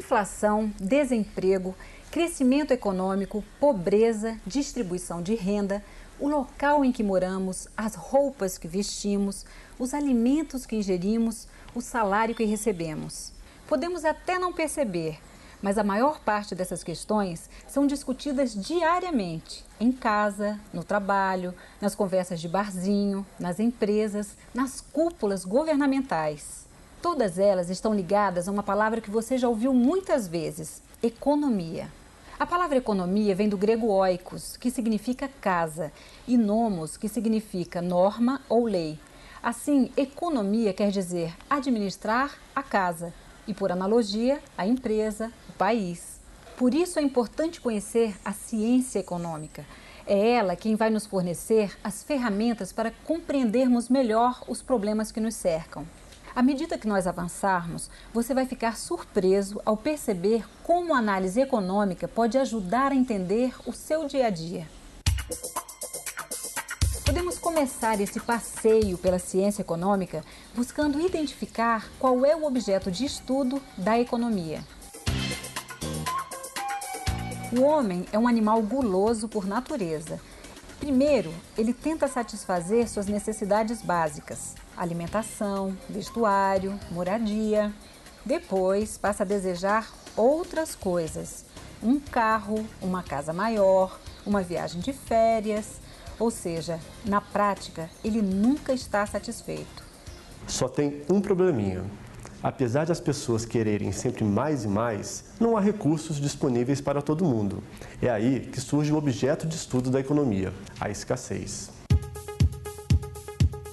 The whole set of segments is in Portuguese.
inflação, desemprego, crescimento econômico, pobreza, distribuição de renda, o local em que moramos, as roupas que vestimos, os alimentos que ingerimos, o salário que recebemos. Podemos até não perceber, mas a maior parte dessas questões são discutidas diariamente, em casa, no trabalho, nas conversas de barzinho, nas empresas, nas cúpulas governamentais. Todas elas estão ligadas a uma palavra que você já ouviu muitas vezes: economia. A palavra economia vem do grego oikos, que significa casa, e nomos, que significa norma ou lei. Assim, economia quer dizer administrar a casa e, por analogia, a empresa, o país. Por isso é importante conhecer a ciência econômica. É ela quem vai nos fornecer as ferramentas para compreendermos melhor os problemas que nos cercam. À medida que nós avançarmos, você vai ficar surpreso ao perceber como a análise econômica pode ajudar a entender o seu dia a dia. Podemos começar esse passeio pela ciência econômica buscando identificar qual é o objeto de estudo da economia. O homem é um animal guloso por natureza. Primeiro, ele tenta satisfazer suas necessidades básicas: alimentação, vestuário, moradia. Depois, passa a desejar outras coisas: um carro, uma casa maior, uma viagem de férias. Ou seja, na prática, ele nunca está satisfeito. Só tem um probleminha. Apesar de as pessoas quererem sempre mais e mais, não há recursos disponíveis para todo mundo. É aí que surge o objeto de estudo da economia: a escassez.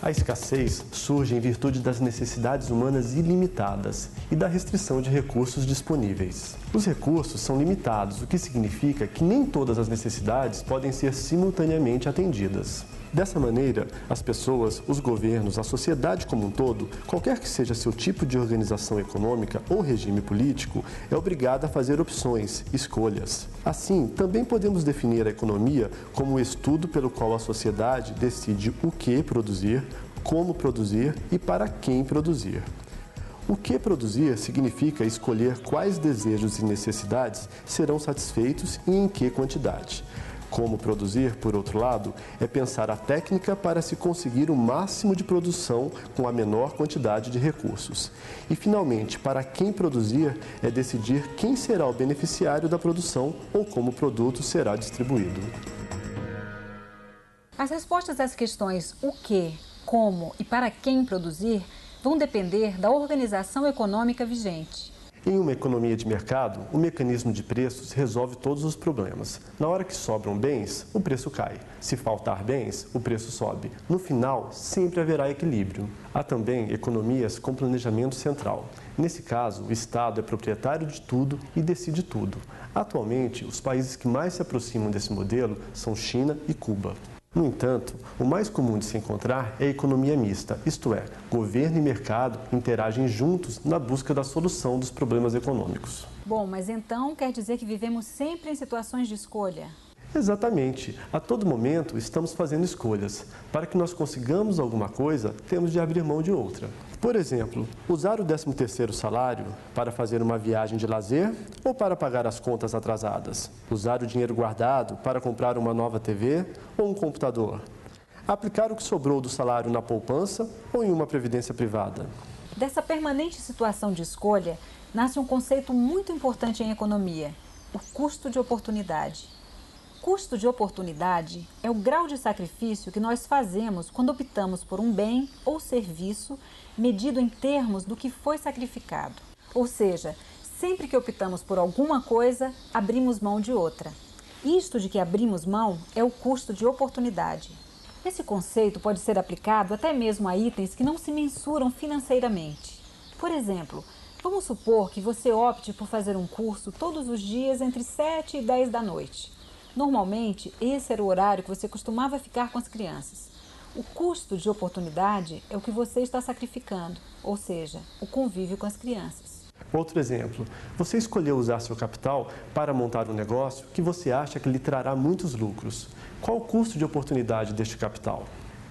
A escassez surge em virtude das necessidades humanas ilimitadas e da restrição de recursos disponíveis. Os recursos são limitados, o que significa que nem todas as necessidades podem ser simultaneamente atendidas. Dessa maneira, as pessoas, os governos, a sociedade como um todo, qualquer que seja seu tipo de organização econômica ou regime político, é obrigada a fazer opções, escolhas. Assim, também podemos definir a economia como o estudo pelo qual a sociedade decide o que produzir, como produzir e para quem produzir. O que produzir significa escolher quais desejos e necessidades serão satisfeitos e em que quantidade. Como produzir, por outro lado, é pensar a técnica para se conseguir o máximo de produção com a menor quantidade de recursos. E, finalmente, para quem produzir, é decidir quem será o beneficiário da produção ou como o produto será distribuído. As respostas às questões o que, como e para quem produzir vão depender da organização econômica vigente. Em uma economia de mercado, o mecanismo de preços resolve todos os problemas. Na hora que sobram bens, o preço cai. Se faltar bens, o preço sobe. No final, sempre haverá equilíbrio. Há também economias com planejamento central. Nesse caso, o Estado é proprietário de tudo e decide tudo. Atualmente, os países que mais se aproximam desse modelo são China e Cuba. No entanto, o mais comum de se encontrar é a economia mista, isto é, governo e mercado interagem juntos na busca da solução dos problemas econômicos. Bom, mas então quer dizer que vivemos sempre em situações de escolha? Exatamente. A todo momento estamos fazendo escolhas. Para que nós consigamos alguma coisa, temos de abrir mão de outra. Por exemplo, usar o 13º salário para fazer uma viagem de lazer ou para pagar as contas atrasadas? Usar o dinheiro guardado para comprar uma nova TV ou um computador? Aplicar o que sobrou do salário na poupança ou em uma previdência privada? Dessa permanente situação de escolha, nasce um conceito muito importante em economia: o custo de oportunidade. Custo de oportunidade é o grau de sacrifício que nós fazemos quando optamos por um bem ou serviço medido em termos do que foi sacrificado. Ou seja, sempre que optamos por alguma coisa, abrimos mão de outra. Isto de que abrimos mão é o custo de oportunidade. Esse conceito pode ser aplicado até mesmo a itens que não se mensuram financeiramente. Por exemplo, vamos supor que você opte por fazer um curso todos os dias entre 7 e 10 da noite. Normalmente, esse era o horário que você costumava ficar com as crianças. O custo de oportunidade é o que você está sacrificando, ou seja, o convívio com as crianças. Outro exemplo, você escolheu usar seu capital para montar um negócio que você acha que lhe trará muitos lucros. Qual o custo de oportunidade deste capital?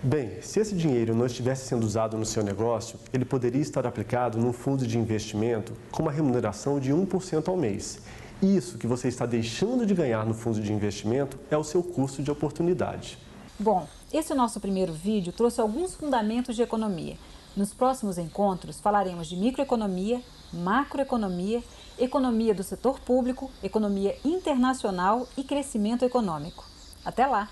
Bem, se esse dinheiro não estivesse sendo usado no seu negócio, ele poderia estar aplicado num fundo de investimento com uma remuneração de 1% ao mês. Isso que você está deixando de ganhar no fundo de investimento é o seu custo de oportunidade. Bom, esse nosso primeiro vídeo trouxe alguns fundamentos de economia. Nos próximos encontros falaremos de microeconomia, macroeconomia, economia do setor público, economia internacional e crescimento econômico. Até lá!